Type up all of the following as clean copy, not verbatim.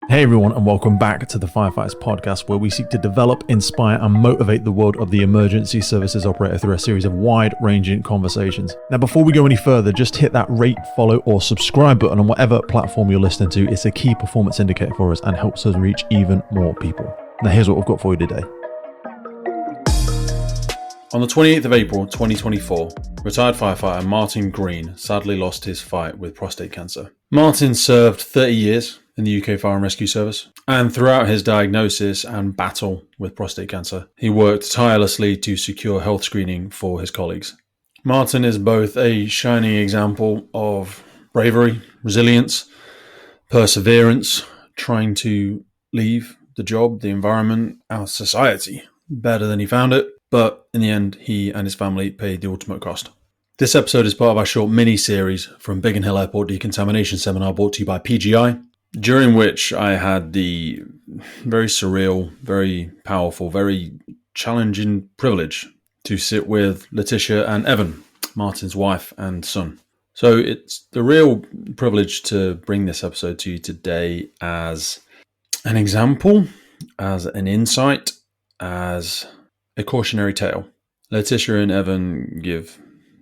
Hey everyone, and welcome back to the Firefighters podcast, where we seek to develop, inspire, and motivate the world of the emergency services operator through a series of wide-ranging conversations. Now, before we go any further, just hit that rate, follow, or subscribe button on whatever platform you're listening to. It's a key performance indicator for us and helps us reach even more people. Now, here's what we've got for you today. On the 28th of April 2024, retired firefighter Martin Green sadly lost his fight with prostate cancer. Martin served 30 years in the UK Fire and Rescue Service, and throughout his diagnosis and battle with prostate cancer, he worked tirelessly to secure health screening for his colleagues. Martin is both a shining example of bravery, resilience, perseverance, trying to leave the job, the environment, our society better than he found it, but in the end, he and his family paid the ultimate cost. This episode is part of our short mini-series from Biggin Hill Airport Decontamination Seminar brought to you by PGI, during which I had the very surreal, very powerful, very challenging privilege to sit with Latitia and Evan, Martin's wife and son. So it's the real privilege to bring this episode to you today as an example, as an insight, as a cautionary tale. Latitia and Evan give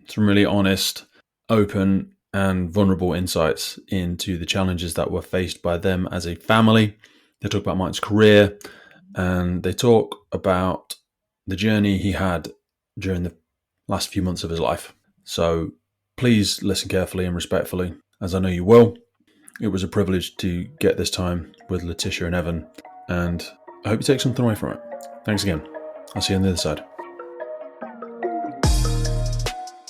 some really honest, open, and vulnerable insights into the challenges that were faced by them as a family. They talk about Martin's career, and they talk about the journey he had during the last few months of his life. So please listen carefully and respectfully, as I know you will. It was a privilege to get this time with Latitia and Evan, and I hope you take something away from it. Thanks again. I'll see you on the other side.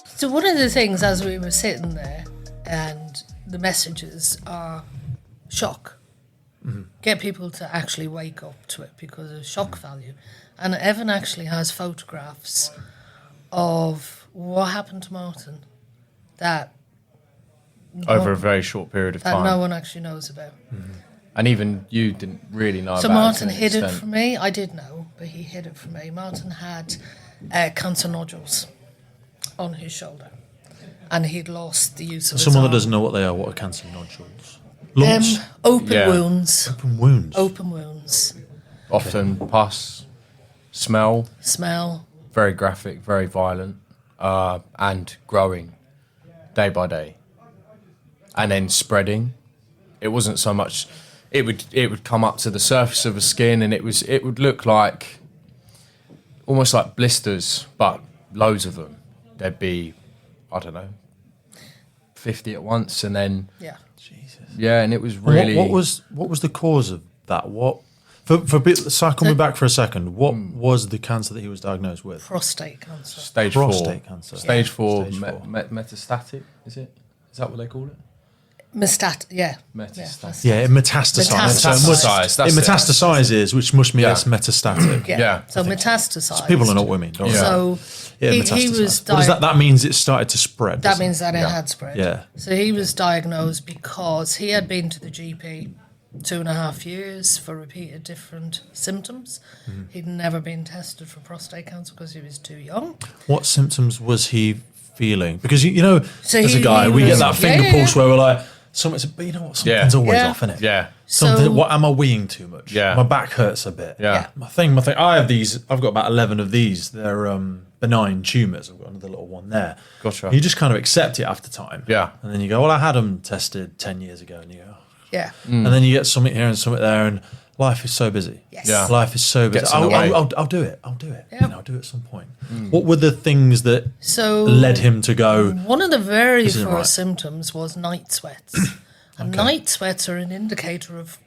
So one of the things as we were sitting there, and the messages are shock. Mm-hmm. Get people to actually wake up to it because of shock value. And Evan actually has photographs of what happened to Martin that over a very short period of time that no one actually knows about. Mm-hmm. And even you didn't really know so about Martin it. So hid it from me. I did know, but he hid it from me. Martin had cancer nodules on his shoulder, and he'd lost the use of his Someone arm. that doesn't know what they are, what are cancer nodules? Lumps? Open wounds. Open wounds? Open wounds. Often pus, smell, very graphic, very violent, and growing day by day. And then spreading. It wasn't so much... It would come up to the surface of the skin, and it would look like almost like blisters, but loads of them. There'd be, I don't know, 50 at once, and then and it was really. What was the cause of that? What coming back for a second? What was the cancer that he was diagnosed with? Prostate cancer. Stage prostate 4. Cancer. Stage 4. Metastatic. Is that what they call it? Metastatic. Yeah, it metastasized. It metastasizes, which must mean it's metastatic. So metastasized. So people know what we mean. Don't So he was what does that? That means it started to spread. That means that it had spread. Yeah. So he was diagnosed because he had been to the GP 2.5 years for repeated different symptoms. Mm-hmm. He'd never been tested for prostate cancer because he was too young. What symptoms was he feeling? Because so as a guy, we get that finger pulse where we're like, but you know what? Something's always off, innit? Yeah. What am I weeing too much? Yeah. My back hurts a bit. Yeah. My thing. I have these. I've got about 11 of these. They're benign tumours. I've got another little one there. Gotcha. You just kind of accept it after time. Yeah. And then you go, well, I had them tested 10 years ago, and you go, yeah. And then you get something here and something there, and life is so busy. Yes. Yeah. Life is so busy. I'll do it. Yeah. I'll do it at some point. What were the things that led him to go? One of the very first symptoms was night sweats. And night sweats are an indicator of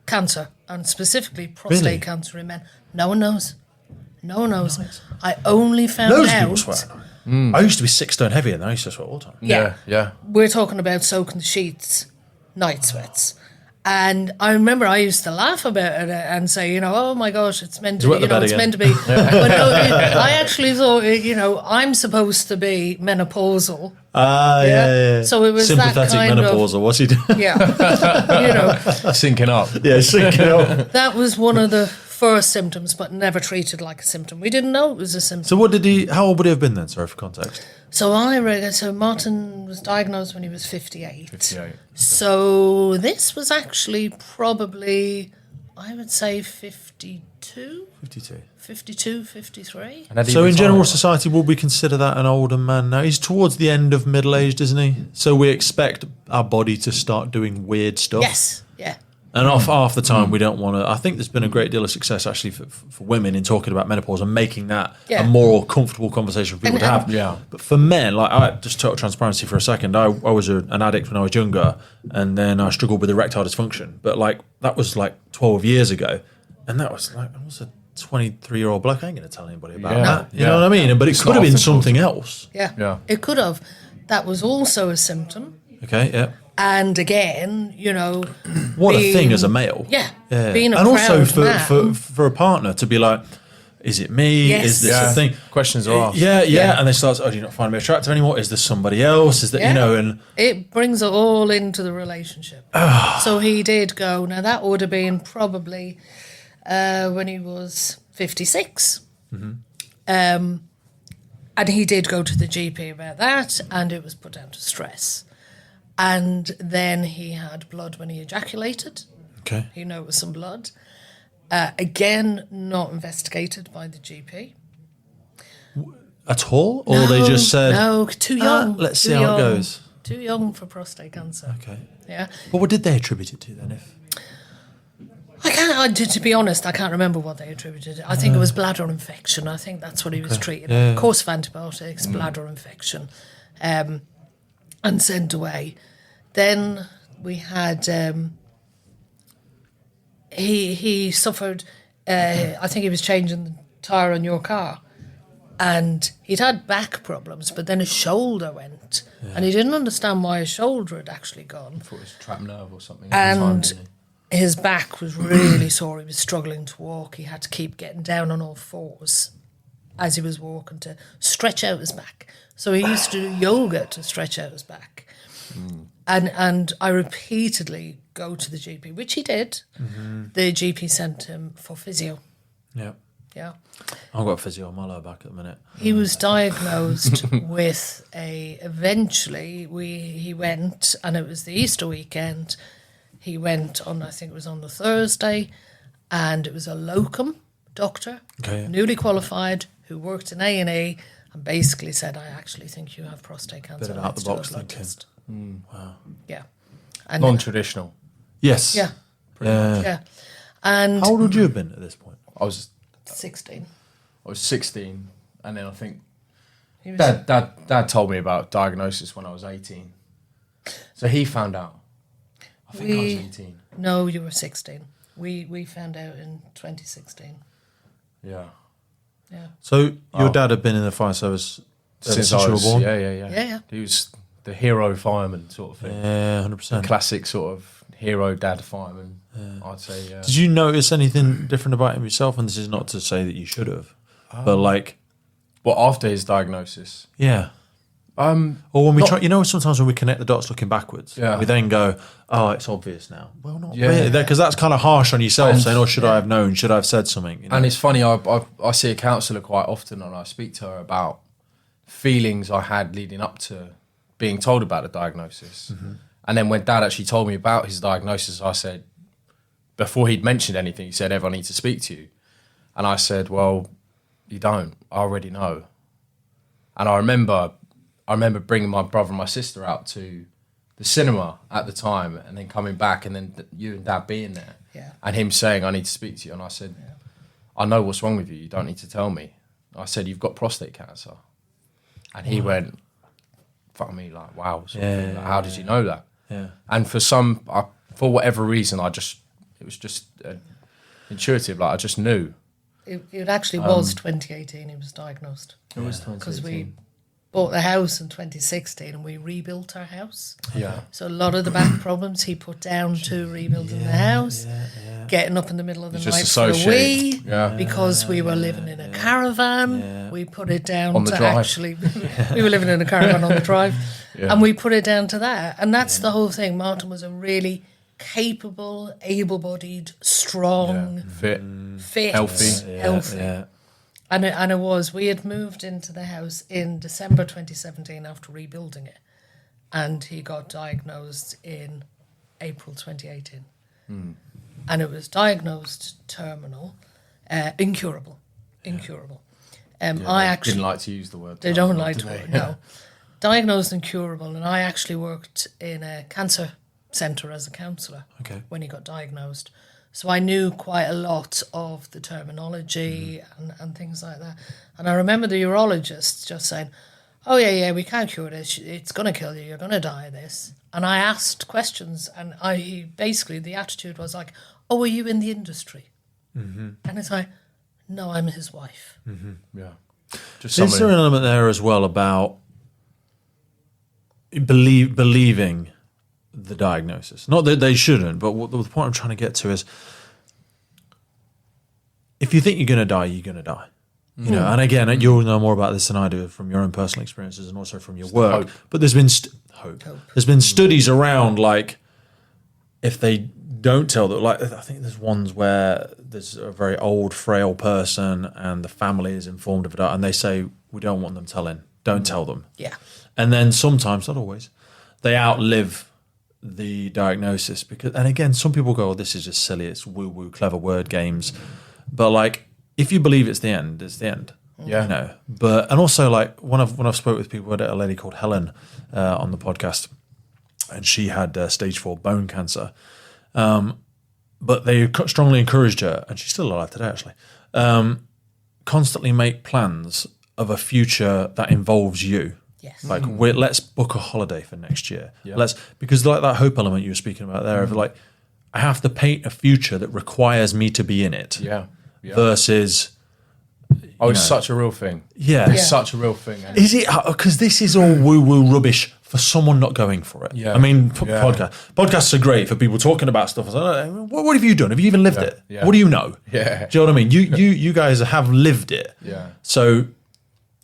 cancer, and specifically prostate cancer in men. No one knows. Nice. I only found Loads out. Of people swear. I used to be 6 stone heavy, and I used to sweat all the time. Yeah. We're talking about soaking the sheets, night sweats. And I remember I used to laugh about it and say, oh my gosh, it's meant to be, it's meant to be. But no, I actually thought, I'm supposed to be menopausal. Yeah. So it was sympathetic that kind menopausal. What's he doing? Yeah. Syncing up. Yeah, syncing up. That was one of the first symptoms, but never treated like a symptom. We didn't know it was a symptom. So how old would he have been then? Sorry for context. So so Martin was diagnosed when he was 58. 58. So this was actually probably, I would say 52, 53. And had he So in retired? general society, would we consider that an older man now? He's towards the end of middle aged, isn't he? So we expect our body to start doing weird stuff. Yes, yeah. And half the time we don't want to. I think there's been a great deal of success actually for women in talking about menopause and making that a more comfortable conversation for people to have. Yeah. But for men, like just total transparency for a second, I was an addict when I was younger, and then I struggled with erectile dysfunction. But like that was like 12 years ago, and that was like I was a 23-year-old bloke. I ain't going to tell anybody about that. You know what I mean? But it could have been something else. Yeah, it could have. That was also a symptom. Okay, yeah. And again, you know, What a thing as a male. Yeah. Being a and also proud for a partner to be like, is it me? Yes. Is this a thing? Questions are asked. Yeah. And they start, do you not find me attractive anymore? Is there somebody else? Is that, you know, and it brings it all into the relationship. So he did go. Now that would have been probably when he was 56. And he did go to the GP about that, and it was put down to stress. And then he had blood when he ejaculated. okay. He knew it was some blood. Again, not investigated by the GP. At all? Or they just said, No, too young. let's see too how it young. goes. Too young for prostate cancer. Okay. Yeah. But what did they attribute it to then? To be honest, I can't remember what they attributed it. I think it was bladder infection. I think that's what he was treating. Course of antibiotics, bladder infection, and sent away. Then we had he suffered. I think he was changing the tyre on your car, and he'd had back problems, but then his shoulder went, and he didn't understand why his shoulder had actually gone. I thought it was a trapped nerve or something. At the time, And didn't he? his back was really sore. He was struggling to walk. He had to keep getting down on all fours as he was walking to stretch out his back. So he used to do yoga to stretch out his back. And I repeatedly go to the GP, which he did. The GP sent him for physio. Yeah. Yeah. I've got physio on my lower back at the minute. He was diagnosed with eventually he went, and it was the Easter weekend. He went on, I think it was on the Thursday, and it was a locum doctor, newly qualified, who worked in A&E, and basically said, I actually think you have prostate cancer. Bit of Let's do a out-the-box blood thinking. test." Wow. Yeah. And Non-traditional. Yes. yeah. Yeah. And How old would you have been at this point? I was 16. 16, and then I think He was, Dad told me about diagnosis when I was 18. So he found out. I think I was 18. No, you were 16. We found out in 2016. Yeah. Yeah. So your dad had been in the fire service since I you were was, born? Yeah. He was the hero fireman sort of thing. Yeah, 100%. Classic sort of hero dad fireman, I'd say. Yeah. Did you notice anything different about him yourself? And this is not to say that you should have, but like, Well, after his diagnosis, yeah. Or when we try, sometimes when we connect the dots looking backwards, we then go, oh, it's obvious now. Well, not really, because that's kind of harsh on yourself, saying, oh, should I have known? Should I have said something? You know? And it's funny, I see a counsellor quite often, and I speak to her about feelings I had leading up to being told about the diagnosis. And then when Dad actually told me about his diagnosis, I said, before he'd mentioned anything, he said, Ev, I need to speak to you. And I said, well, you don't. I already know. And I remember bringing my brother and my sister out to the cinema at the time, and then coming back, and then you and Dad being there, and him saying, I need to speak to you. And I said, I know what's wrong with you. You don't need to tell me. I said, you've got prostate cancer. And he went, fuck me, like, wow. Like, how did you know that? Yeah. And for whatever reason, it was just intuitive. Like, I just knew. It actually was 2018 he was diagnosed. It was 2018. Because we bought the house in 2016 and we rebuilt our house. Yeah. So a lot of the back problems he put down to rebuilding the house, getting up in the middle of the night for a wee, because we were living in a caravan. We put it down on the to drive. actually, we were living in a caravan on the drive, and we put it down to that. And that's the whole thing. Martin was a really capable, able-bodied, strong, fit, fit, healthy. healthy. And it was. We had moved into the house in December 2017 after rebuilding it. And he got diagnosed in April 2018. And it was diagnosed terminal, incurable. I actually didn't like to use the word. They don't like to. No, diagnosed incurable, and I actually worked in a cancer centre as a counsellor when he got diagnosed. So I knew quite a lot of the terminology and things like that. And I remember the urologist just saying, "Oh yeah, we can't cure this. It's going to kill you. You're going to die of this." And I asked questions, and he basically the attitude was like, "Oh, are you in the industry?" And it's like, "No, I'm his wife." Yeah. Is there an element there as well about believing the diagnosis? Not that they shouldn't, but the point I'm trying to get to is, if you think you're going to die, you're going to die. You know, and again, you'll know more about this than I do from your own personal experiences and also from your work. But there's been hope. There's been studies around, like, if they don't tell them, like, I think there's ones where there's a very old, frail person and the family is informed of it, and they say, we don't want them telling. Don't tell them. Yeah. And then sometimes, not always, they outlive the diagnosis because, and again, some people go, "Oh, this is just silly. It's woo-woo, clever word games." But like, if you believe it's the end, it's the end. Yeah. You know. But and also like when I've spoke with people, I had a lady called Helen on the podcast, and she had stage 4 bone cancer. But they strongly encouraged her, and she's still alive today actually. Constantly make plans of a future that involves you. Yes. Like, let's book a holiday for next year. Yeah. Because like that hope element you were speaking about there, of like, I have to paint a future that requires me to be in it. Yeah. Versus, it's such a real thing. Yeah. It's such a real thing. Is it? Because this is all woo-woo rubbish for someone not going for it. Yeah. I mean, podcasts are great for people talking about stuff. I was like, what have you done? Have you even lived it? Yeah. What do you know? Yeah. Do you know what I mean? You guys have lived it. Yeah. So,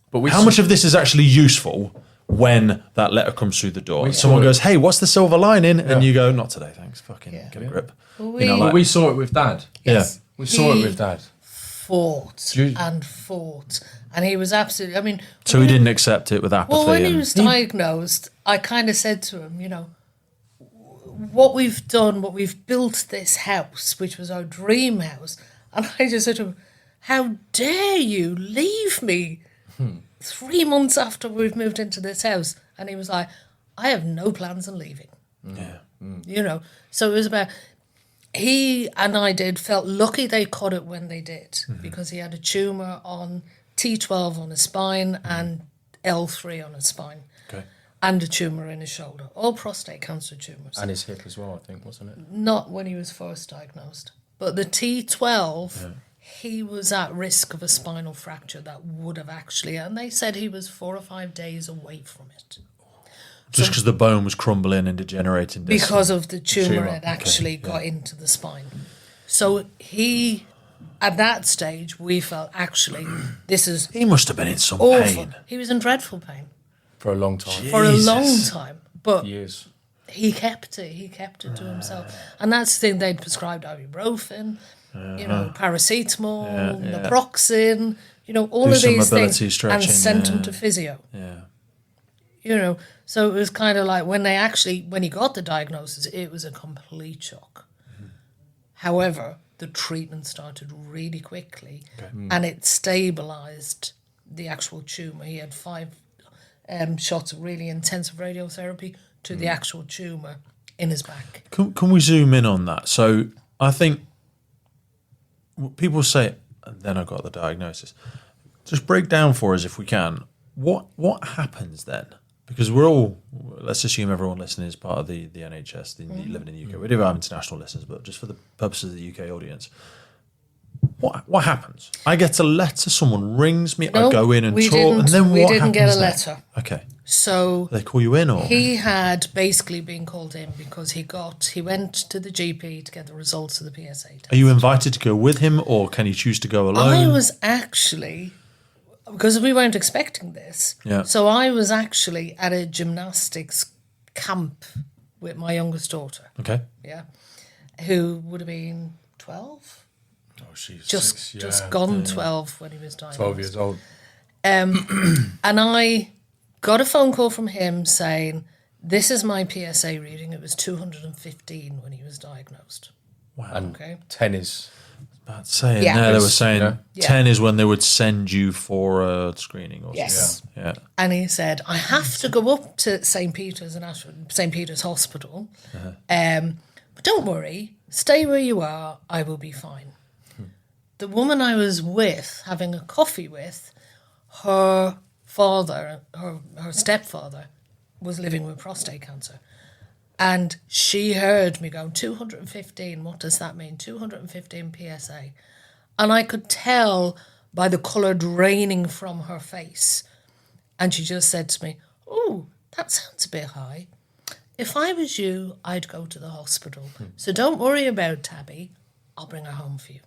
but how much of this is actually useful when that letter comes through the door? Someone goes, "Hey, what's the silver lining?" And you go, "Not today, thanks. Fucking get a grip." Well, we saw it with Dad. Yes. We saw it with Dad. Fought, and he was absolutely. I mean, so he didn't accept it with apathy. Well, when he was diagnosed, I kind of said to him, what we've done, what we've built this house, which was our dream house, and I just said to him, "How dare you leave me 3 months after we've moved into this house?" And he was like, "I have no plans on leaving." Yeah. So it was about. He and I felt lucky they caught it when they did, because he had a tumour on T12 on his spine and L3 on his spine, and a tumour in his shoulder, all prostate cancer tumours. And his hip as well, I think, wasn't it? Not when he was first diagnosed. But the T12, he was at risk of a spinal fracture that would have actually, and they said he was 4 or 5 days away from it. Just because the bone was crumbling and degenerating. Because of the tumour had actually got into the spine. So he, at that stage, we felt actually this is He must have been in some awful. pain. He was in dreadful pain. For a long time. For a long time. But years. He kept it. He kept it to himself. And that's the thing, they'd prescribed ibuprofen, paracetamol, naproxen, all of these things. And sent him to physio. Yeah. So it was kind of like when he got the diagnosis, it was a complete shock. However, the treatment started really quickly and it stabilised the actual tumour. He had 5 shots of really intensive radiotherapy to the actual tumour in his back. Can we zoom in on that? So I think people say, and then I got the diagnosis. Just break down for us, if we can, what happens then? Because we're all, let's assume everyone listening is part of the NHS, living in the UK. We do have international listeners, but just for the purposes of the UK audience, what happens? I get a letter, someone rings me, I go in and talk, and then what happens? We didn't get a letter. Okay. So they call you in, or he had basically been called in because he went to the GP to get the results of the PSA test. Are you invited to go with him, or can you choose to go alone? I was actually, because we weren't expecting this. Yeah. So I was actually at a gymnastics camp with my youngest daughter. Okay. Yeah. Who would have been 12. she's just gone 12 when he was diagnosed. 12 years old. And I got a phone call from him saying, this is my PSA reading. It was 215 when he was diagnosed. Wow. And Okay. 10 is... That's saying Yeah. there, they were saying Yeah. 10 is when they would send you for a screening or Yes. something. Yeah. And he said, I have to go up to St. Peter's Hospital. But don't worry, stay where you are, I will be fine. The woman I was with, having a coffee with, her father, her stepfather, was living with prostate cancer. And she heard me go, 215, what does that mean? 215 PSA. And I could tell by the colour draining from her face. And she just said to me, oh, that sounds a bit high. If I was you, I'd go to the hospital. So don't worry about Tabby. I'll bring her home for you.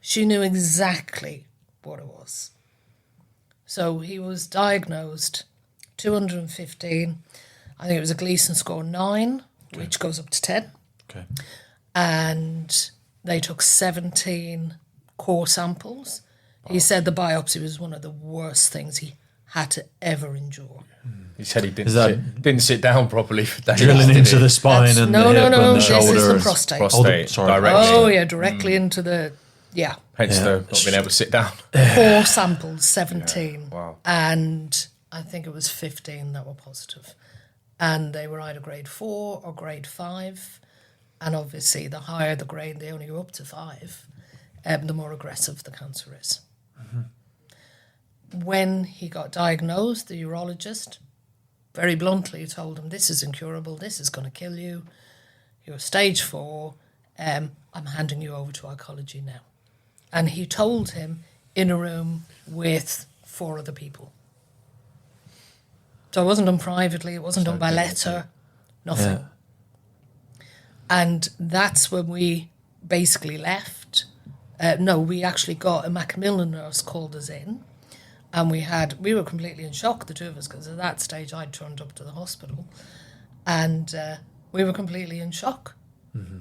She knew exactly what it was. So he was diagnosed 215. I think it was a Gleason score 9, which goes up to 10. Okay. And they took 17 core samples. He said the biopsy was one of the worst things he had to ever endure. He said he didn't sit down properly for days. Drilling into the spine and no, the hip and the this shoulder. is the and- prostate. Prostate, sorry. directly. Oh, yeah, directly into the, Hence the not being able to sit down. core samples, 17. Wow. And I think it was 15 that were positive. And they were either grade 4 or grade 5. And obviously, the higher the grade, they only go up to 5, the more aggressive the cancer is. When he got diagnosed, the urologist very bluntly told him, this is incurable, this is going to kill you, you're stage 4, I'm handing you over to oncology now. And he told him in a room with 4 other people. So it wasn't done privately, it wasn't done by letter, nothing. Yeah. And that's when we basically left. We actually got a Macmillan nurse called us in. And we were completely in shock, the two of us, because at that stage I'd turned up to the hospital. And we were completely in shock. Mm-hmm.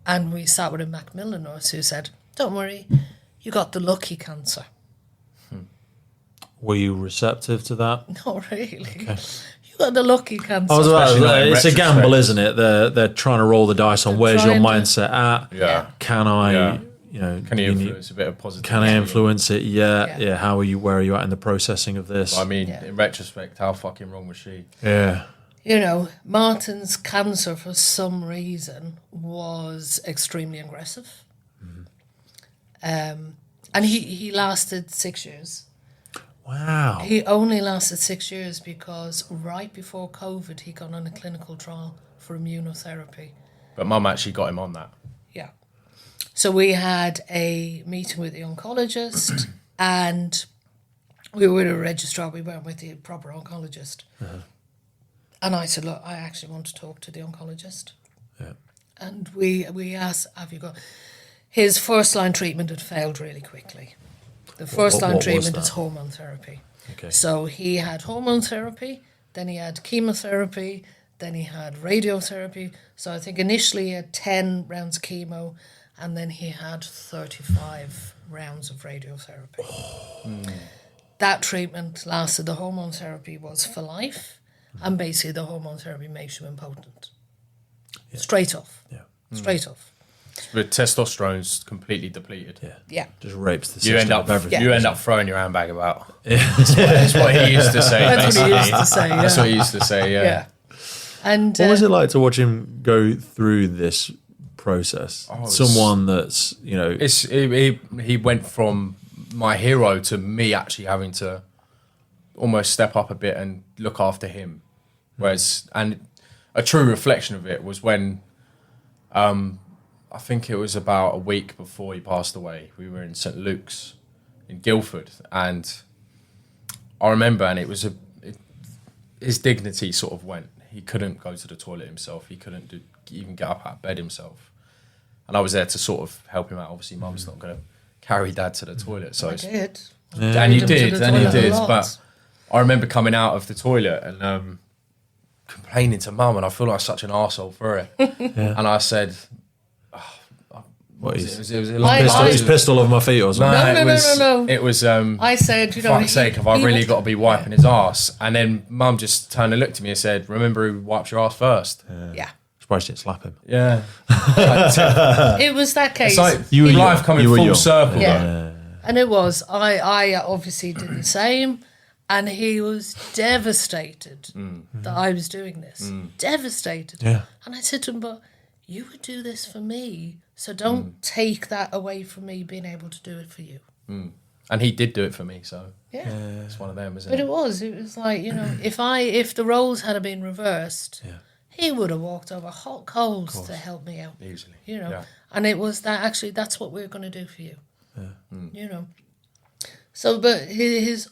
And we sat with a Macmillan nurse who said, don't worry, you got the lucky cancer. Were you receptive to that? Not really. Okay. You got the lucky cancer. I was about to Especially say, in it's a retrospect. gamble, isn't it? They're trying to roll the dice on where's your trying to- mindset at. Yeah. Can I, Yeah. can you influence a bit of positive? Can I influence it? Yeah. Yeah. How are you? Where are you at in the processing of this? I mean, in retrospect, how fucking wrong was she? Yeah. You know, Martin's cancer, for some reason, was extremely aggressive. And he lasted 6 years. Wow. He only lasted 6 years because right before COVID, he got on a clinical trial for immunotherapy. But Mum actually got him on that. Yeah. So we had a meeting with the oncologist and we were with a registrar. We weren't with the proper oncologist. And I said, look, I actually want to talk to the oncologist. Yeah. And we asked, have you got... His first-line treatment had failed really quickly. The first-line what was treatment that? is hormone therapy. Okay. So he had hormone therapy, then he had chemotherapy, then he had radiotherapy. So I think initially he had 10 rounds of chemo, and then he had 35 rounds of radiotherapy. That treatment lasted, the hormone therapy was for life, and basically the hormone therapy makes you impotent. Yeah. Straight off. Yeah. Straight off. But testosterone's completely depleted. Yeah. Yeah. Just rapes the You system end up of everything. you end up throwing your handbag about. That's what he used to say. That's what he basically. used to say, yeah. That's what he used to say. Yeah. Yeah. And What was it like to watch him go through this process? Oh, it's- Someone that's, He went from my hero to me actually having to almost step up a bit and look after him. Whereas, and a true reflection of it was when, I think it was about a week before he passed away. We were in St Luke's in Guildford, and I remember, and it was his dignity sort of went. He couldn't go to the toilet himself. He couldn't even get up out of bed himself. And I was there to sort of help him out. Obviously, Mum's not going to carry Dad to the toilet, so I did. and you Took him did, to the and you toilet a did. lot. But I remember coming out of the toilet and complaining to Mum, and I feel like such an arsehole for it. And I said, What It is was a I- long I- his pistol over my feet or something? No. It was. I said, Fuck's sake, have I really got to be wiping his ass? And then Mum just turned and looked at me and said, "Remember who wipes your ass first?" Yeah. Surprised you didn't slap him. Yeah. It was that case. It's like You were life young. coming You were full young. circle. Yeah. And it was. I obviously did the same. And he was devastated that I was doing this. Devastated. Yeah. And I said to him, but you would do this for me. So don't take that away from me being able to do it for you. And he did do it for me, so Yeah. it's one of them, isn't But it? it was like, if the roles had been reversed, he would have walked over hot coals to help me out. Easily. Yeah. And it was that actually that's what we're going to do for you. So, but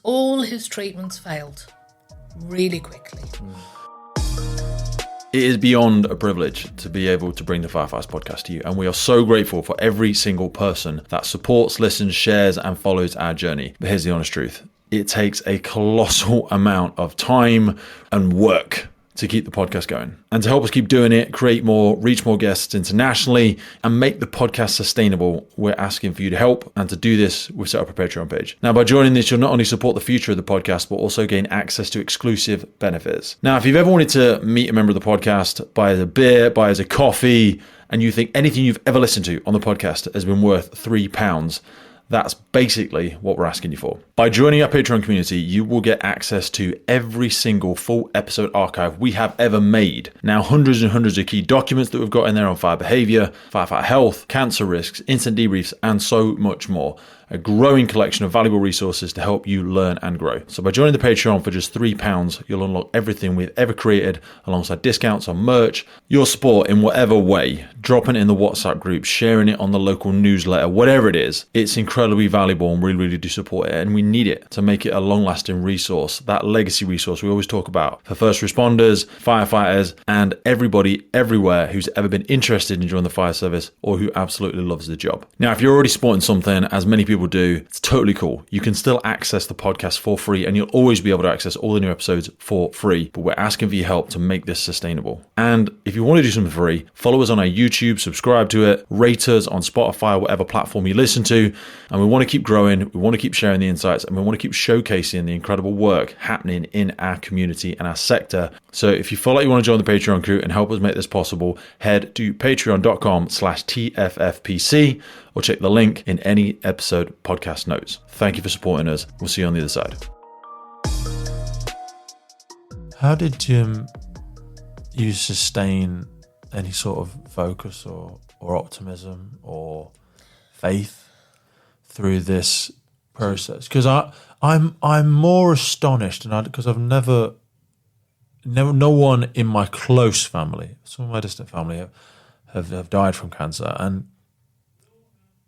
all his treatments failed really quickly. It is beyond a privilege to be able to bring the Firefighters podcast to you, and we are so grateful for every single person that supports, listens, shares, and follows our journey. But here's the honest truth. It takes a colossal amount of time and work to keep the podcast going. And to help us keep doing it, create more, reach more guests internationally, and make the podcast sustainable, we're asking for you to help. And to do this, we've set up a Patreon page. Now, by joining this, you'll not only support the future of the podcast, but also gain access to exclusive benefits. Now, if you've ever wanted to meet a member of the podcast, buy us a beer, buy us a coffee, and you think anything you've ever listened to on the podcast has been worth £3, that's basically what we're asking you for. By joining our Patreon community, you will get access to every single full episode archive we have ever made. Now, hundreds and hundreds of key documents that we've got in there on fire behavior, firefighter health, cancer risks, incident debriefs, and so much more. A growing collection of valuable resources to help you learn and grow. So by joining the Patreon for just £3, you'll unlock everything we've ever created alongside discounts on merch, your support in whatever way, dropping it in the WhatsApp group, sharing it on the local newsletter, whatever it is. It's incredibly valuable and we really do support it, and we need it to make it a long-lasting resource, that legacy resource we always talk about for first responders, firefighters, and everybody everywhere who's ever been interested in joining the fire service or who absolutely loves the job. Now, if you're already supporting something, as many people do, it's totally cool. You can still access the podcast for free, and you'll always be able to access all the new episodes for free, but we're asking for your help to make this sustainable. And if you want to do something free, follow us on our YouTube, subscribe to it, rate us on Spotify, whatever platform you listen to, and we want to keep growing, we want to keep sharing the insights, and we want to keep showcasing the incredible work happening in our community and our sector. So if you feel like you want to join the Patreon crew and help us make this possible, head to patreon.com/TFFPC or check the link in any episode podcast notes. Thank you for supporting us. We'll see you on the other side. How did you sustain any sort of focus or optimism or faith through this process? Because I'm more astonished, and because I've never, no one in my close family, some of my distant family have died from cancer, and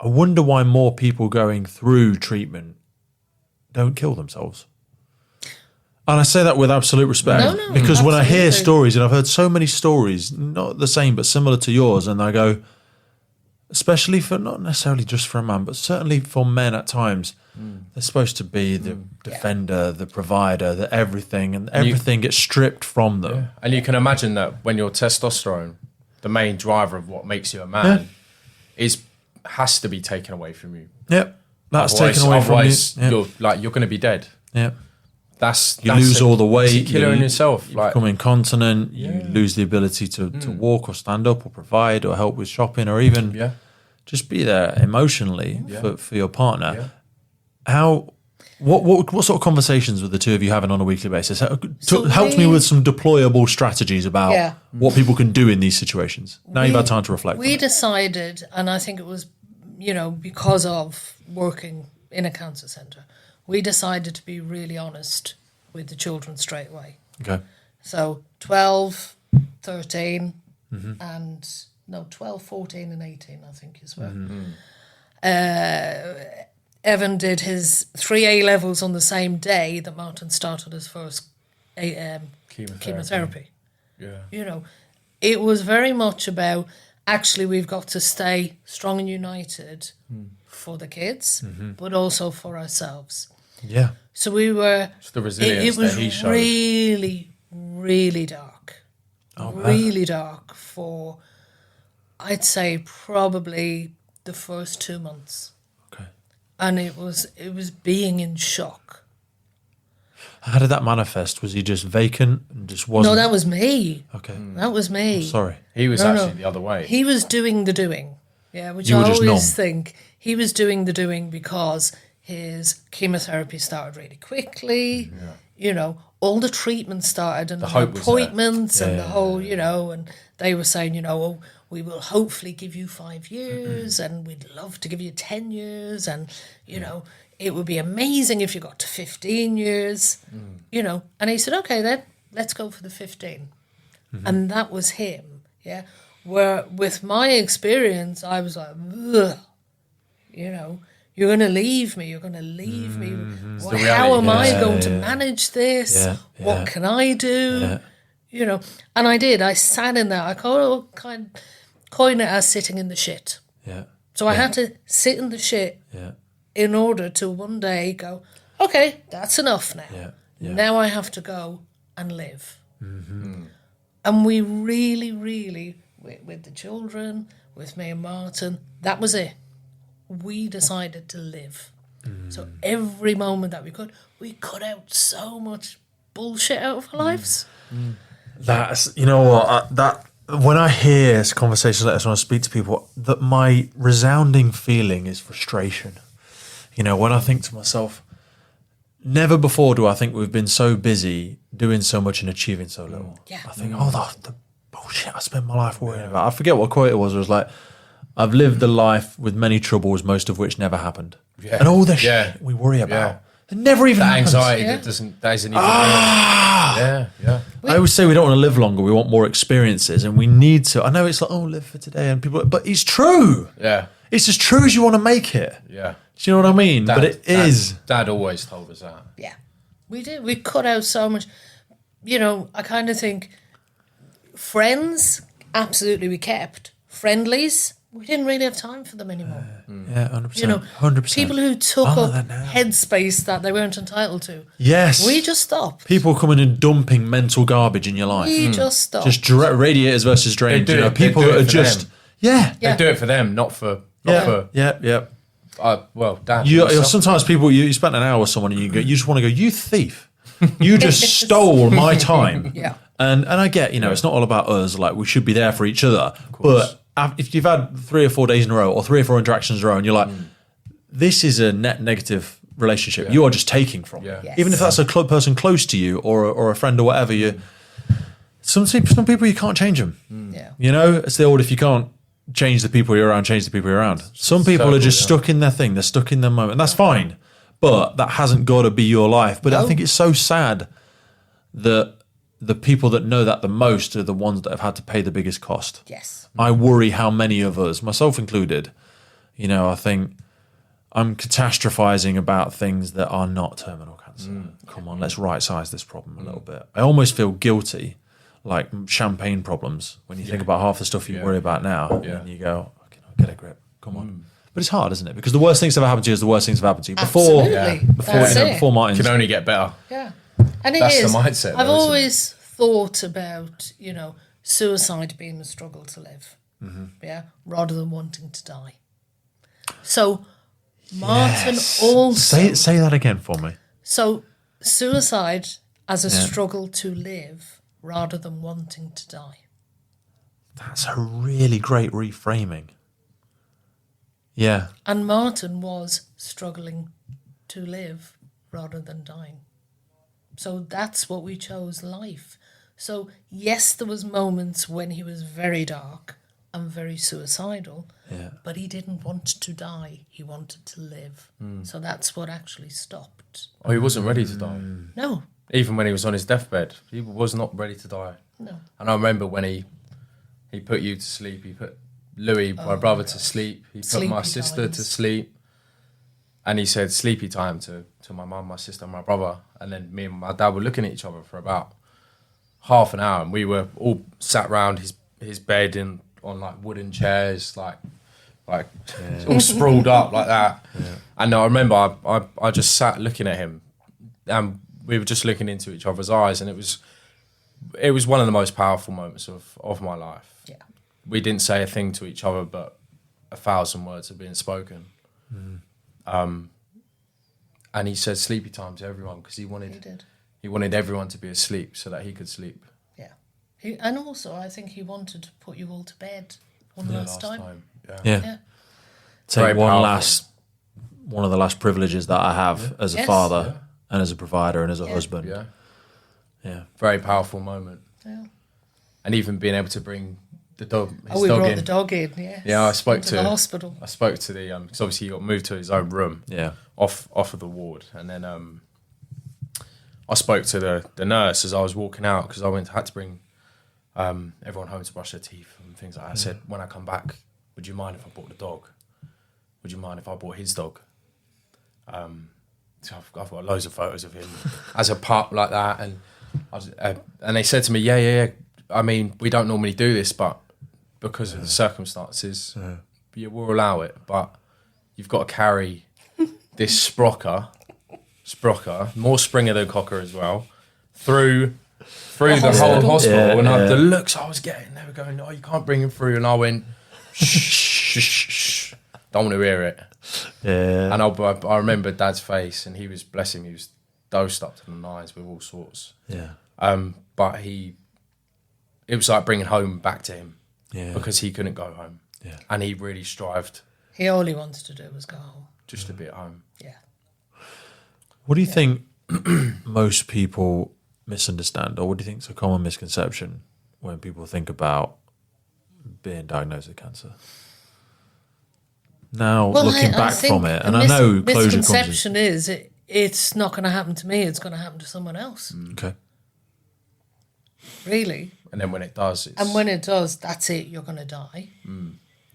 I wonder why more people going through treatment don't kill themselves. And I say that with absolute respect, No, because when I hear absolutely. stories, and I've heard so many stories, not the same but similar to yours, and I go, especially for not necessarily just for a man, but certainly for men at times, they're supposed to be the defender, the provider, the everything, and everything gets stripped from them. Yeah. And you can imagine that when your testosterone, the main driver of what makes you a man, has to be taken away from you. Yep, that's Otherwise- taken away from you. otherwise Yep. You're going to be dead. Yep. That's Lose all the weight. It's a killer in yourself. You become incontinent. You lose the ability to walk or stand up or provide or help with shopping or even just be there emotionally for your partner. Yeah. What sort of conversations were the two of you having on a weekly basis? Help me we- with some deployable strategies about what people can do in these situations. Now you've had time to reflect. We decided, and I think it was, because of working in a cancer centre, we decided to be really honest with the children straight away. Okay. So 12, 13, and 12, 14 and 18, I think as well. Evan did his 3 A levels on the same day that Martin started his first chemotherapy. Yeah. It was very much about, actually, we've got to stay strong and united for the kids, but also for ourselves. Yeah. So we were... It's the resilience It was that he showed. really, really dark. Really dark for, I'd say, probably the first 2 months. Okay. And it was being in shock. How did that manifest? Was he just vacant and just wasn't? No, that was me. Okay. That was me. Sorry. He was actually the other way. He was doing the doing. Yeah, which You I were just always numb. think he was doing the doing because his chemotherapy started really quickly. You know, all the treatment started and the hope was appointments and the whole, you know, and they were saying, you know, oh, we will hopefully give you 5 years and we'd love to give you 10 years and, you know, it would be amazing if you got to 15 years, you know. And he said, okay, then let's go for the 15. And that was him, yeah. Where with my experience, I was like, ugh, you know, you're going to leave me. You're going to leave me. Well, how am I going to manage this? What can I do? You know, and I did. I sat in there. I coin it as sitting in the shit. Yeah. So I had to sit in the shit in order to one day go, okay, that's enough now. Now I have to go and live. And we really, really, with the children, with me and Martin, that was it. We decided to live. So every moment that we cut out so much bullshit out of our lives. That's, you know what, that when I hear conversations like this, when I speak to people, that my resounding feeling is frustration. You know, when I think to myself, never before do I think we've been so busy doing so much and achieving so little. Yeah. I think, the bullshit I spend my life worrying about. I forget what quote it was. It was like, I've lived a life with many troubles, most of which never happened. Yeah. And all the shit we worry about. It never even happens. Anxiety that isn't even yeah. I always say we don't want to live longer, we want more experiences, and we need to. I know it's like, live for today, and people, but it's true. Yeah. It's as true as you want to make it. Yeah. Do you know what I mean? But it is. Dad always told us that. Yeah. We did. We cut out so much. You know, I kind of think friends, absolutely we kept. Friendlies, we didn't really have time for them anymore. Yeah, 100%. You know, 100%. people who took up headspace that they weren't entitled to. Yes. We just stopped. People coming and dumping mental garbage in your life. We just stopped. Just radiators versus drains. They do it. People They do that it are for just. them. Yeah. Yeah. They do it for them, not for. Yeah. Well, Dad. Sometimes people, you spent an hour with someone and you just want to go, you thief. You just stole my time. Yeah. And I get, it's not all about us. Like, we should be there for each other. But if you've had 3 or 4 days in a row or 3 or 4 interactions in a row and you're like, this is a net negative relationship. You are just taking from. Yeah. Yes. Even if that's a person close to you or a friend or whatever, some people you can't change them. Yeah. You know, it's the old, if you can't change the people you're around, change the people you're around. Some people are just stuck in their thing. They're stuck in their moment. And that's fine. But that hasn't got to be your life. But I think it's so sad that the people that know that the most are the ones that have had to pay the biggest cost. Yes. I worry how many of us, myself included, I think I'm catastrophizing about things that are not terminal cancer. Come on, let's right-size this problem a little bit. I almost feel guilty, like champagne problems, when you think about half the stuff you worry about now, and you go, okay, get a grip, come on. But it's hard, isn't it? Because the worst things that ever happened to you is the worst things that have happened to you. Before Martin's. Can only get better. Yeah. And That's is. the mindset, I've though, isn't always thought about, suicide being a struggle to live. Rather than wanting to die. So Martin also say that again for me. So suicide as a struggle to live rather than wanting to die. That's a really great reframing. Yeah. And Martin was struggling to live rather than dying. So that's what we chose, life. So yes, there was moments when he was very dark and very suicidal, but he didn't want to die. He wanted to live. So that's what actually stopped. Oh, he wasn't ready to die. No. Even when he was on his deathbed, he was not ready to die. No. And I remember when he put you to sleep, he put Louis, my brother, to sleep. He put my sister to sleep. And he said sleepy time to my mum, my sister, and my brother. And then me and my dad were looking at each other for about half an hour. And we were all sat round his bed on like wooden chairs, like all sprawled up like that. Yeah. And I remember I just sat looking at him. And we were just looking into each other's eyes. And it was one of the most powerful moments of my life. Yeah. We didn't say a thing to each other, but 1,000 words are being spoken. And he said sleepy time to everyone because he wanted everyone to be asleep so that he could sleep. Yeah. And also, I think he wanted to put you all to bed one last time. Yeah. Very Take one of the last privileges that I have as a father and as a provider and as a husband. Yeah. Very powerful moment. Yeah. And even being able to bring the dog. We brought the dog in. Yes. Yeah, I spoke to the hospital. I spoke to the because obviously he got moved to his own room. Yeah. Off of the ward, and then I spoke to the nurse as I was walking out because I had to bring everyone home to brush their teeth and things like that. I said, when I come back, would you mind if I brought the dog? Would you mind if I brought his dog? So I've got loads of photos of him as a pup like that, and they said to me, yeah. I mean, we don't normally do this, but because of the circumstances, we'll allow it. But you've got to carry this sprocker, more Springer than Cocker as well, through the whole hospital. And the looks I was getting, they were going, "Oh, you can't bring him through," and I went, "Shh, don't want to hear it." Yeah. And I remember Dad's face, and he was, bless him, he was dosed up to the nines with all sorts. Yeah. But it was like bringing home back to him because he couldn't go home. Yeah. And he really strived. All he wanted to do was go home. Just to be at home. Yeah. What do you think most people misunderstand, or what do you think is a common misconception when people think about being diagnosed with cancer? Now, looking back from it, and I know closure misconception is it's not going to happen to me, it's going to happen to someone else. Okay. Really. And then when it does, that's it, you're going to die.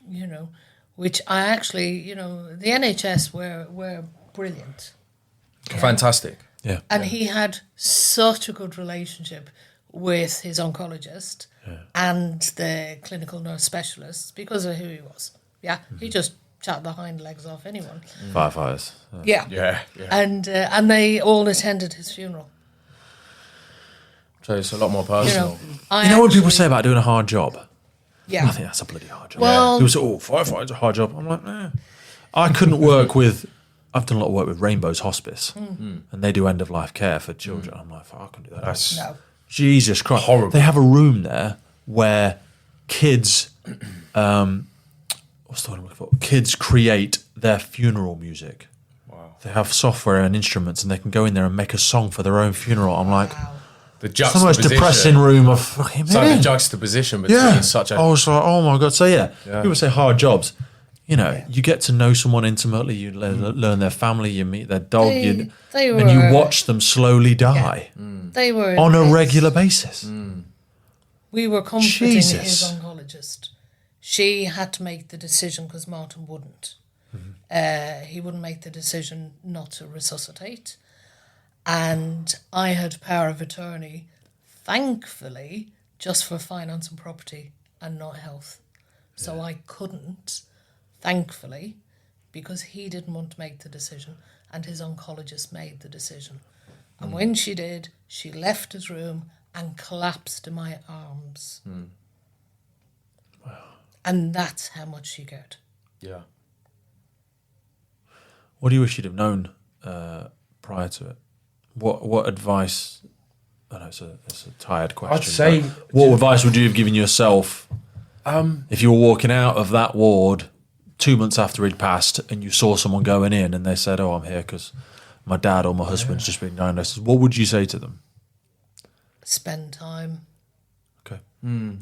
You know, which I actually, the NHS were brilliant. Fantastic. Yeah. And he had such a good relationship with his oncologist and the clinical nurse specialists because of who he was. Yeah. He just chat the hind legs off anyone. Firefighters. Yeah. And they all attended his funeral. So it's a lot more personal. You know what people say about doing a hard job? Yeah. I think that's a bloody hard job. Well, people say, firefighter's a hard job. I'm like, nah. I couldn't work with... I've done a lot of work with Rainbow's Hospice, and they do end-of-life care for children. I'm like, I can do that. No. Jesus Christ. Horrible. They have a room there where kids... what's the word I'm looking for? Kids create their funeral music. Wow. They have software and instruments, and they can go in there and make a song for their own funeral. I'm like... The It's the most depressing room of fucking the juxtaposition between such a... I was like, oh my God. So people say hard jobs. You get to know someone intimately, you learn their family, you meet their dog, and you watch them slowly die They were on a regular basis. We were comforting his oncologist. She had to make the decision because Martin wouldn't. He wouldn't make the decision not to resuscitate. And I had power of attorney, thankfully, just for finance and property and not health. So I couldn't, thankfully, because he didn't want to make the decision and his oncologist made the decision. And when she did, she left his room and collapsed in my arms. Wow. And that's how much she cared. Yeah. What do you wish you'd have known prior to it? What advice? I know it's a tired question. I'd say, what advice would you have given yourself if you were walking out of that ward 2 months after he'd passed and you saw someone going in and they said, "Oh, I'm here because my dad or my husband's just been diagnosed"? What would you say to them? Spend time. Okay.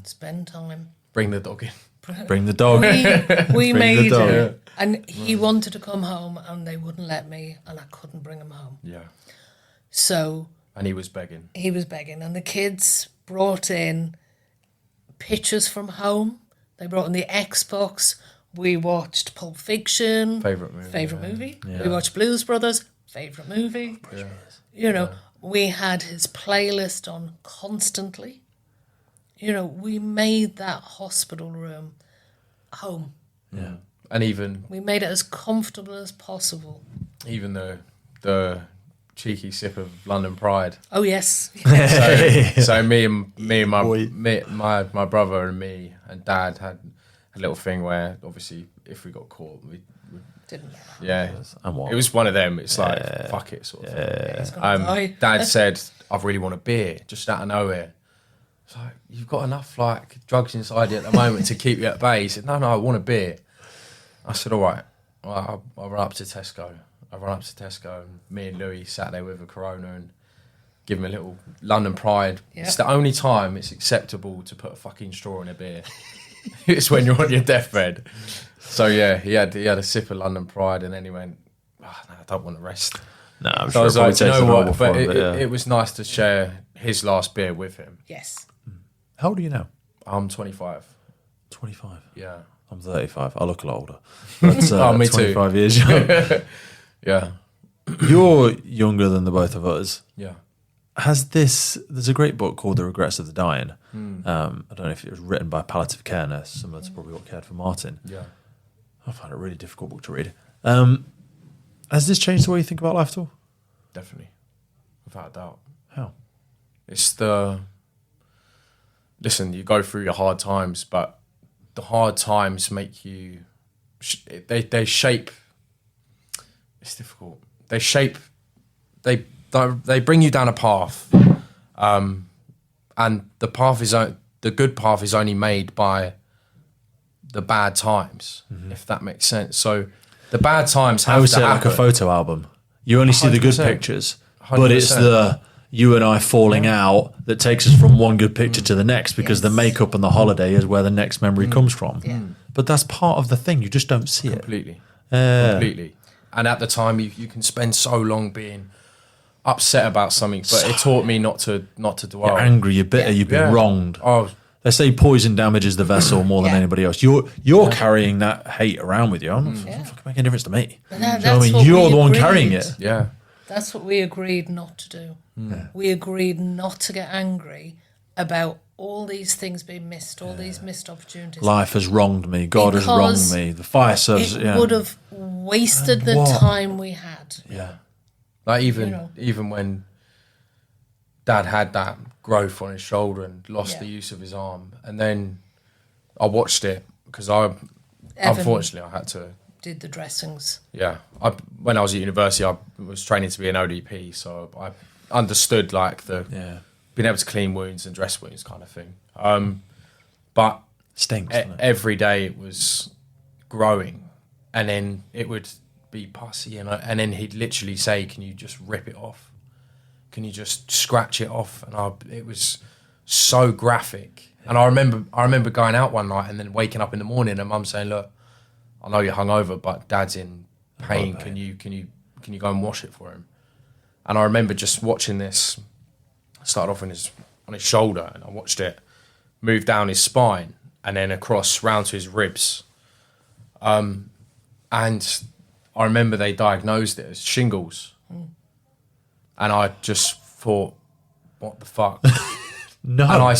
Spend time. Bring the dog in. Bring the dog. We Bring made the dog. it. And he wanted to come home and they wouldn't let me and I couldn't bring him home. Yeah. So... And he was begging. He was begging. And the kids brought in pictures from home. They brought in the Xbox. We watched Pulp Fiction. Favourite movie. Yeah. We watched Blues Brothers. Favourite movie. Yeah. We had his playlist on constantly. We made that hospital room home. Yeah. And even... We made it as comfortable as possible. Even the cheeky sip of London Pride. Oh, yes. So me and my brother and me and Dad had a little thing where obviously if we got caught, we Didn't matter. yeah. And what? It was one of them. It's like fuck it sort of thing. He's gonna die. Dad said, I really want a beer, just out of nowhere. It's like, you've got enough like drugs inside you at the moment to keep you at bay. He said, no, I want a beer. I said, all right. Well, I'll run up to Tesco. And me and Louis sat there with a Corona and give him a little London Pride. Yeah. It's the only time it's acceptable to put a fucking straw in a beer. It's when you're on your deathbed. So yeah, he had a sip of London Pride and then he went, no, I don't want the rest. No, I'm So sure I was like, do you know horrible what? for But him, it was nice to share his last beer with him. Yes. How old are you now? I'm 25. 25. Yeah. I'm 35. I look a lot older. That's Me too. 25 years young. Yeah. You're younger than the both of us. Yeah. There's a great book called The Regrets of the Dying. I don't know if it was written by Palliative Care Nurse, similar to probably what cared for Martin. Yeah. I find it a really difficult book to read. Has this changed the way you think about life at all? Definitely. Without a doubt. How? It's listen, you go through your hard times, but the hard times make you, they shape, it's difficult. They bring you down a path. And the good path is only made by the bad times, if that makes sense. So the bad times have I always to say happen. like a photo album. You only see the good 100%. pictures, but it's 100%. the you and I falling out that takes us from one good picture to the next, because the Yes. makeup and the holiday is where the next memory comes from. Yeah. But that's part of the thing. You just don't see Completely. it. Completely. And at the time, you can spend so long being upset about something, but it taught me not to dwell. You're angry, you're bitter, you've been Yeah. wronged. Oh, They say poison damages the vessel more than Yeah. anybody else. You're carrying that hate around with you. I'm not fucking making a difference to me. But Do you know what I that's mean? what You're we the one agreed. carrying it. yeah. That's what we agreed not to do. We agreed not to get angry about all these things being missed, all these missed opportunities. Life has wronged me. God has wronged Because me. The fire service. It Yeah. would have wasted the what? time we had. Yeah. Like know. even when Dad had that growth on his shoulder and lost Yeah. the use of his arm, and then I watched it because Evan unfortunately I had to. did the dressings. Yeah, when I was at university, I was training to be an ODP, so I understood like the Yeah. being able to clean wounds and dress wounds kind of thing. But Stinks. doesn't it? every day it was growing, and then it would be pussy, and then he'd literally say, "Can you just rip it off? Can you just scratch it off?" And it was so graphic. And I remember going out one night and then waking up in the morning and Mum saying, "Look, I know you're hungover, but Dad's in pain. Can you go and wash it for him?" And I remember just watching this. I started off on his shoulder, and I watched it move down his spine and then across round to his ribs. And I remember they diagnosed it as shingles. And I just thought, what the fuck? No. And I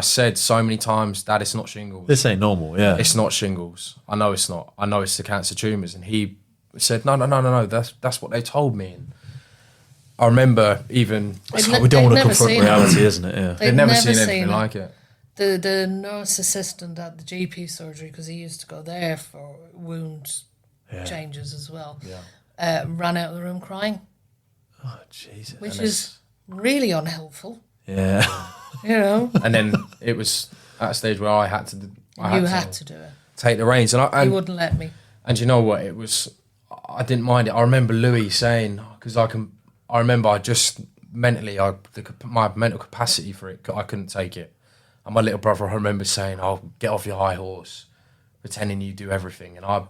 said so many times, Dad, it's not shingles. This ain't normal. Yeah. It's not shingles. I know it's not. I know it's the cancer tumours. And he said, no. That's what they told me. And I remember even... It's like we don't want to They'd never confront seen reality, isn't it? Yeah. They'd never seen anything like it. The nurse assistant at the GP surgery, because he used to go there for wound changes as well, ran out of the room crying, Oh, Jesus. which is really unhelpful. Yeah. You know, And then it was at a stage where I had to you had to do it. take the reins. He And wouldn't let me. you know what? It was... I didn't mind it. I remember Louis saying, because I remember I just mentally, my mental capacity for it, I couldn't take it. And my little brother, I remember saying, "Oh, get off your high horse, pretending you do everything." And I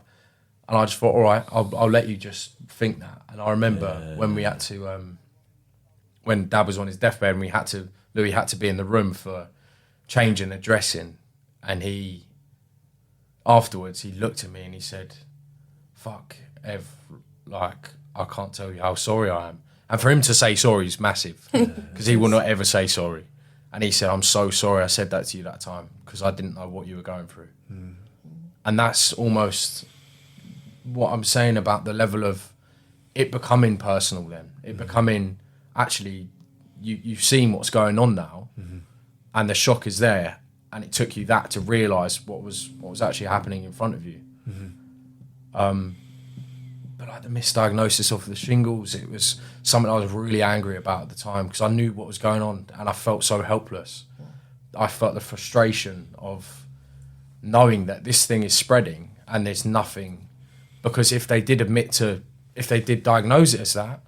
just thought, all right, I'll let you just think that. And I remember when we had to, when Dad was on his deathbed, and Louis had to be in the room for changing the dressing, and afterwards he looked at me and he said, "Fuck, Ev, like I can't tell you how sorry I am." And for him to say sorry is massive, because he will not ever say sorry. And he said, "I'm so sorry I said that to you that time, because I didn't know what you were going through." And that's almost what I'm saying about the level of it becoming personal then. It becoming, actually, you've seen what's going on now, and the shock is there. and it took you that to realise what was actually happening in front of you. But like the misdiagnosis of the shingles, it was something I was really angry about at the time because I knew what was going on and I felt so helpless. I felt the frustration of knowing that this thing is spreading and there's nothing, because if they did diagnose it as that,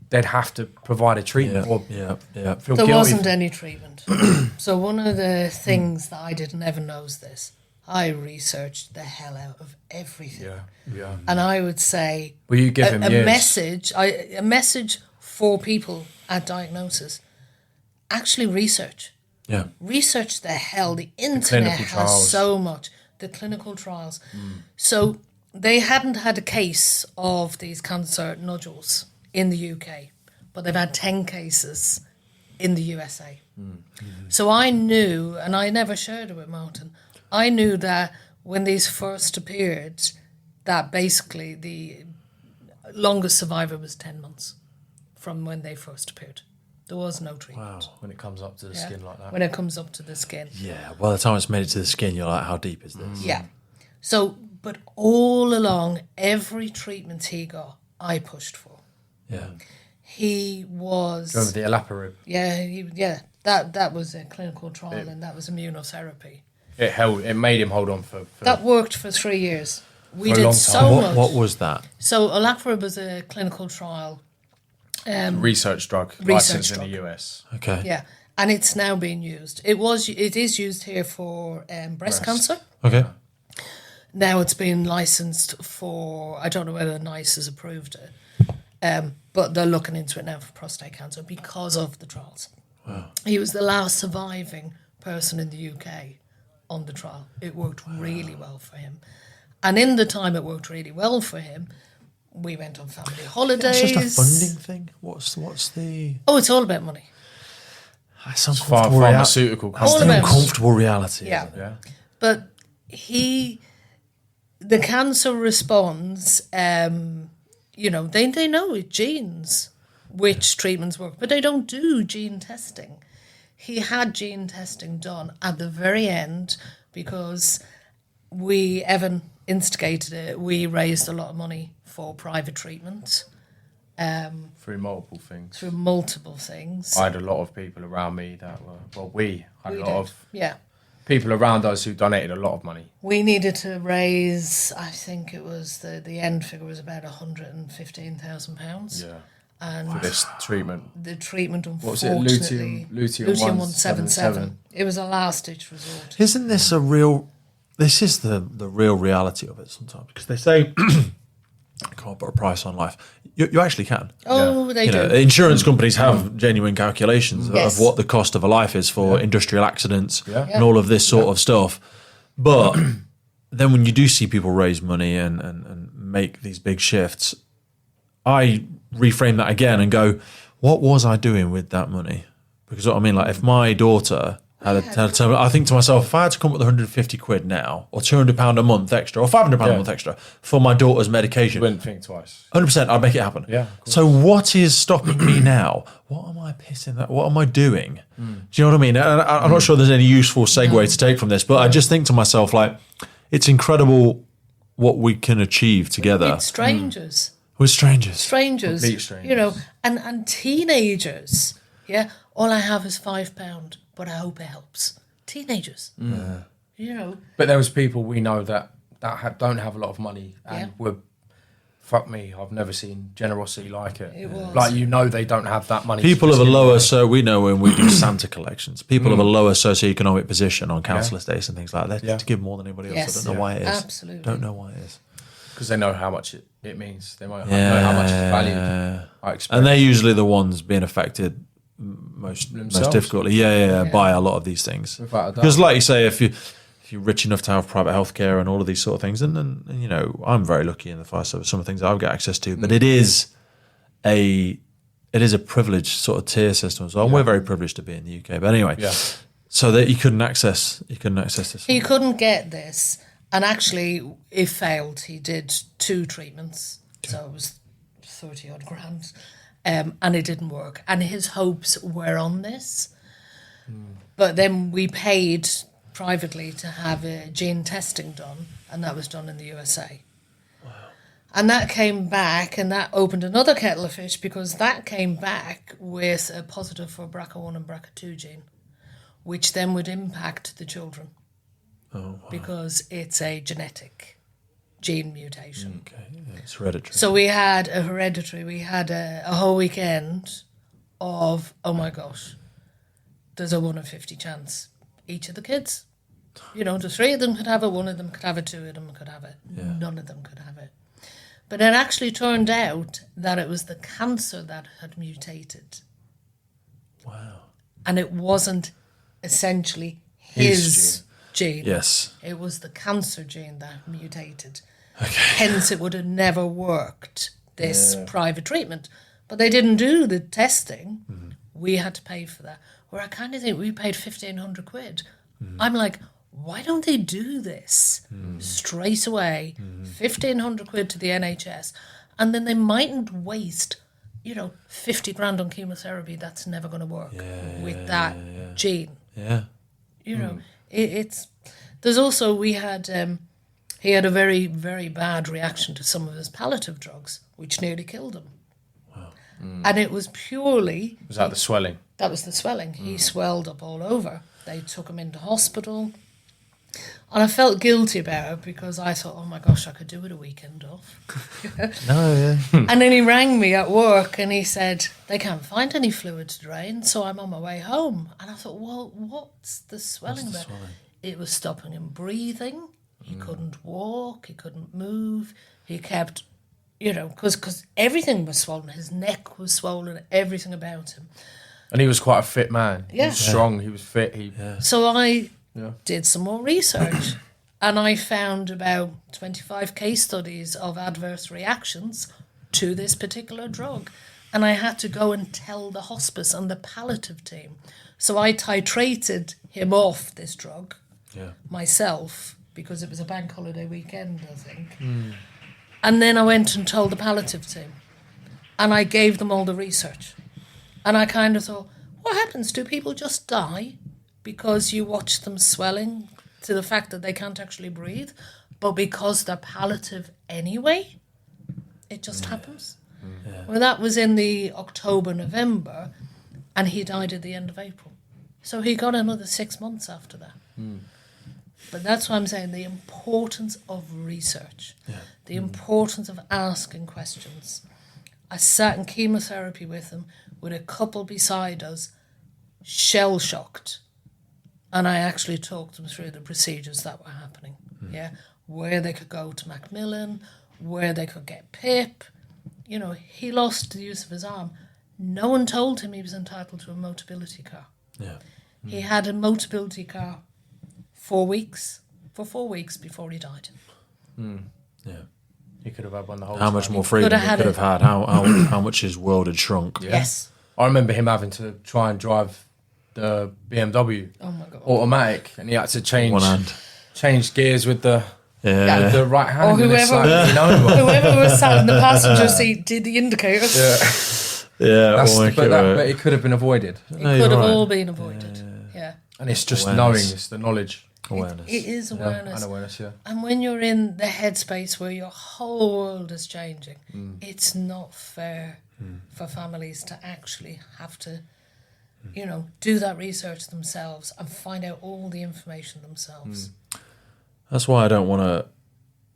they'd have to provide a treatment feel There guilty. wasn't any treatment. So one of the things that I did, and Evan knows this, I researched the hell out of everything. Yeah. And I would say Well, you give him a years. message for people at diagnosis, actually research. Yeah. Research the hell. The internet clinical has trials. so much. The clinical trials. So they hadn't had a case of these cancer nodules in the UK, but they've had 10 cases in the USA. So I knew, and I never shared it with Martin, I knew that when these first appeared, that basically the longest survivor was 10 months from when they first appeared. There was no treatment. Wow. When it comes up to the skin like that. When it comes up to the skin. Yeah. By the time it's made it to the skin, you're like, how deep is this? Yeah. So, but all along, every treatment he got, I pushed for. Yeah. He was... Remember the olaparib? Yeah, that was a clinical trial and that was immunotherapy. It made him hold on for That worked for 3 years. We For a did long so time. much. What was that? So olaparib was a clinical trial. research drug Research licensed in drug. the US. Okay. Yeah, and it's now being used. It is used here for breast cancer. Okay. Now it's been licensed for, I don't know whether NICE has approved it, but they're looking into it now for prostate cancer because of the trials. Wow. He was the last surviving person in the UK on the trial. It worked really well for him. And in the time it worked really well for him, we went on family holidays. It's just a funding thing. What's the? Oh, it's all about money. That's uncomfortable. Pharmaceutical That's All the about- uncomfortable reality. Yeah. Isn't it? Yeah. But the cancer responds, they know it genes, which treatments work, but they don't do gene testing. He had gene testing done at the very end because Evan instigated it. We raised a lot of money for private treatment Through multiple things. through multiple things. I had a lot of people around me that were, we had a lot of Yeah. people around us who donated a lot of money. We needed to raise, I think it was the end figure was about £115,000. Yeah. And For this treatment. the treatment, was it? unfortunately, Lutetium 177. It was a last-ditch resort. Isn't this a real? This is the real reality of it sometimes, because they say I can't put a price on life. You actually can. Oh, they do. Insurance companies have genuine calculations Yes. of what the cost of a life is for industrial accidents Yeah. and all of this sort of stuff. But then when you do see people raise money and make these big shifts, I reframe that again and go, what was I doing with that money? Because what I mean, like if my daughter had I think to myself, if I had to come up with 150 quid now, or £200 a month extra, or £500 a month extra for my daughter's medication, Wouldn't think twice. 100%, I'd make it happen. Yeah, of course. So what is stopping me now? What am I pissing that? What am I doing? Do you know what I mean? And I'm not sure there's any useful segue to take from this, but I just think to myself, like, it's incredible what we can achieve together With strangers. with strangers. Strangers. Complete strangers. And teenagers. Yeah. All I have is £5, but I hope it helps. Teenagers. But there was people we know that don't have a lot of money and were, fuck me, I've never seen generosity like it. It was. Like, they don't have that money. People to of a just give lower, away. so we know when we do Santa collections, people of a lower socioeconomic position on council estates and things like that, Yeah. to give more than anybody else. Yes. I don't know why it is. Absolutely. Don't know why it is. Because they know how much it means. They might know how much it's valued. I expect. And they're usually the ones being affected most Themselves. difficultly, by a lot of these things. Without a doubt. Because, like you say, if you're rich enough to have private healthcare and all of these sort of things, and I'm very lucky in the fire service. Some of the things I've got access to, but it is a privileged sort of tier system as well. And we're very privileged to be in the UK. But anyway, so that you couldn't access this. He couldn't get this. And actually, it failed. He did 2 treatments. So it was 30 odd grand. And it didn't work. And his hopes were on this. But then we paid privately to have gene testing done, and that was done in the USA. And that came back, and that opened another kettle of fish, because that came back with a positive for BRCA1 and BRCA2 gene, which then would impact the children. Oh, wow. Because it's a genetic gene mutation. Okay, yeah, it's hereditary. So we had a whole weekend of, oh my gosh, there's a 1 in 50 chance. Each of the kids, the 3 of them could have it, 1 of them could have it, 2 of them could have it. Yeah. None of them could have it. But it actually turned out that it was the cancer that had mutated. Wow. And it wasn't essentially his gene. Yes. It was the cancer gene that mutated. Okay. Hence, it would have never worked, this private treatment. But they didn't do the testing. Mm-hmm. We had to pay for that. Where I kind of think we paid 1,500 quid. Mm-hmm. I'm like, why don't they do this straight away? 1,500 quid to the NHS. And then they mightn't waste, 50 grand on chemotherapy. That's never going to work with that gene. Yeah. It's... There's also, he had a very, very bad reaction to some of his palliative drugs, which nearly killed him. Wow. And it was purely... Was that the swelling? That was the swelling. He swelled up all over. They took him into hospital. And I felt guilty about it, because I thought, oh my gosh, I could do with a weekend off. And then he rang me at work and he said, they can't find any fluid to drain, so I'm on my way home. And I thought, well, what's the swelling about? It was stopping him breathing. He couldn't walk. He couldn't move. He kept, because everything was swollen. His neck was swollen, everything about him. And he was quite a fit man. Yeah. He was strong. He was fit. So I did some more research, and I found about 25 case studies of adverse reactions to this particular drug. And I had to go and tell the hospice and the palliative team. So I titrated him off this drug myself, because it was a bank holiday weekend, I think. And then I went and told the palliative team, and I gave them all the research. And I kind of thought, what happens? Do people just die because you watch them swelling to the fact that they can't actually breathe, but because they're palliative anyway? It just happens. Yeah. Well, that was in the October, November, and he died at the end of April. So he got another 6 months after that. But that's why I'm saying the importance of research, the importance of asking questions. I sat in chemotherapy with him, with a couple beside us, shell-shocked. And I actually talked them through the procedures that were happening. Where they could go to Macmillan, where they could get PIP. He lost the use of his arm. No one told him he was entitled to a Motability car. He had a Motability car for 4 weeks before he died. He could have had one the whole How time. much more freedom he could have had. How much his world had shrunk. Yes. I remember him having to try and drive the BMW automatic, and he had to change gears with the right hand. Or whoever was sat in the passenger seat did the indicators. But it could have been avoided. It could have all been avoided. And it's just knowing, it's the knowledge. Awareness. It is awareness. And awareness, And when you're in the headspace where your whole world is changing, it's not fair for families to actually have to, do that research themselves and find out all the information themselves. That's why I don't want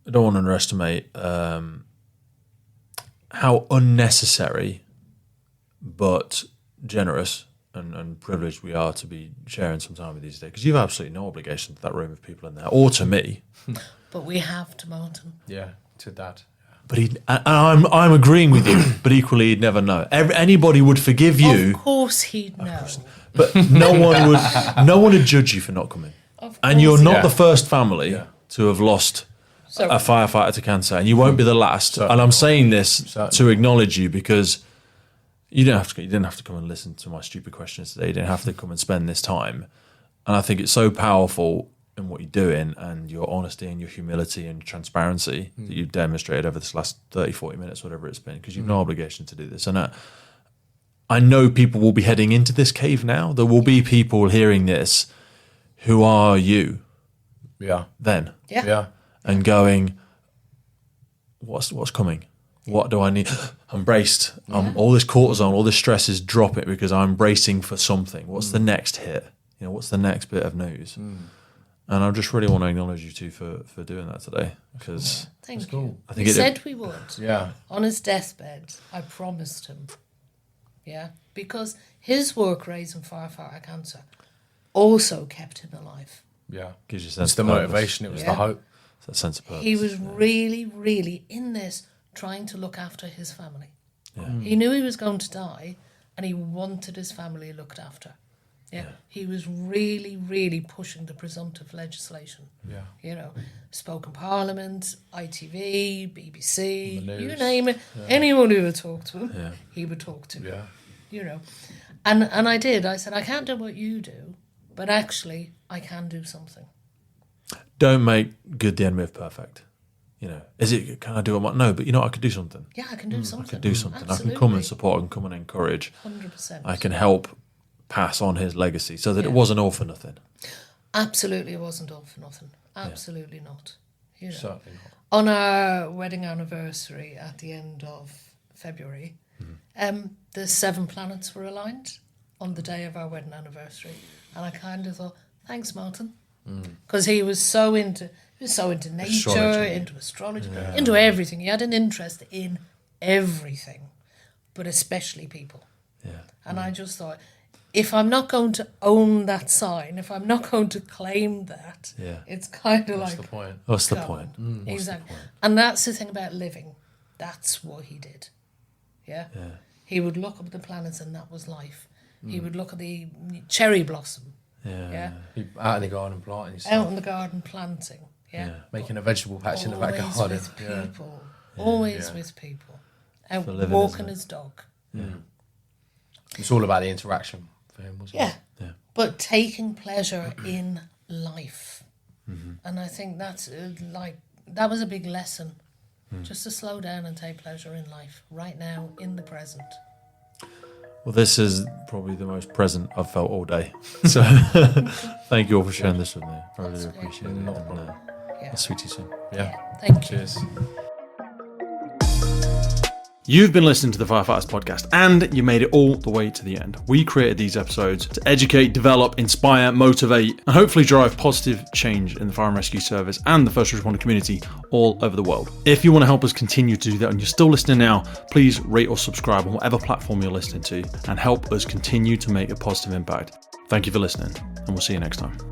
to underestimate how unnecessary but generous and privileged we are to be sharing some time with these days, because you've absolutely no obligation to that room of people in there, or to me. But we have to, Martin. Yeah, to Dad. But I'm agreeing with you. But equally, he'd never know. Anybody would forgive you. Of course, he'd know. But no one would judge you for not coming. And you're not the first family to have lost a firefighter to cancer, and you won't be the last. And I'm saying this to acknowledge you, because you didn't have to come and listen to my stupid questions today. You didn't have to come and spend this time. And I think it's so powerful in what you're doing, and your honesty and your humility and transparency that you've demonstrated over this last 30, 40 minutes, whatever it's been, because you've no obligation to do this. And I know people will be heading into this cave now. There will be people hearing this who are you Yeah. then? Yeah. Yeah. And going, what's coming? What do I need? I'm braced. All this cortisol, all this stress is dropping because I'm bracing for something. What's the next hit? What's the next bit of news? And I just really want to acknowledge you two for doing that today, because Thank you. I think we it said we would. Yeah. On his deathbed, I promised him. Yeah, because his work raising firefighter cancer also kept him alive. Yeah. gives you a sense It's the of purpose. motivation. It was Yeah. the hope. It's that sense of purpose. He was really, really in this trying to look after his family. He knew he was going to die, and he wanted his family looked after. Yeah. He was really, really pushing the presumptive legislation. Yeah. Spoke in Parliament, ITV, BBC, The news. you name it. Anyone who would talk to him, he would talk to. Yeah. And I did. I said, I can't do what you do, but actually I can do something. Don't make good the enemy of perfect. Can I do what? No, but I could do something. Yeah, I can do something. I can do something. Absolutely. I can come and support. I can come and encourage. 100%. I can help pass on his legacy so that it Yeah. wasn't all for nothing. Absolutely, it wasn't all for nothing. Absolutely not. Certainly not. On our wedding anniversary at the end of February, the 7 planets were aligned on the day of our wedding anniversary, and I kind of thought, thanks, Martin, because he was so into nature, Astrology. into astrology, into everything. He had an interest in everything, but especially people. Yeah. And I just thought, if I'm not going to own that sign, if I'm not going to claim that, it's kind of What's like... the point? What's the Come point? on. Exactly. And that's the thing about living. That's what he did. Yeah? He would look up at the planets and that was life. He would look at the cherry blossom. Yeah? Be out in the garden planting stuff. Out in the garden planting. Yeah? Making a vegetable patch in the back Always garden. with people. Always with people. Out For living, walking isn't it? his dog. It's all about the interaction for him, wasn't Yeah. it? But taking pleasure in life. Mm-hmm. And I think that's that was a big lesson. Just to slow down and take pleasure in life right now, in the present. Well, this is probably the most present I've felt all day. So thank you all for sharing this with me. I really That's great. appreciate it. Not a And, problem. Yeah. I'll speak to you soon. Yeah. Thank you. Cheers. You've been listening to the Firefighters Podcast, and you made it all the way to the end. We created these episodes to educate, develop, inspire, motivate, and hopefully drive positive change in the fire and rescue service and the first responder community all over the world. If you want to help us continue to do that and you're still listening now, please rate or subscribe on whatever platform you're listening to and help us continue to make a positive impact. Thank you for listening, and we'll see you next time.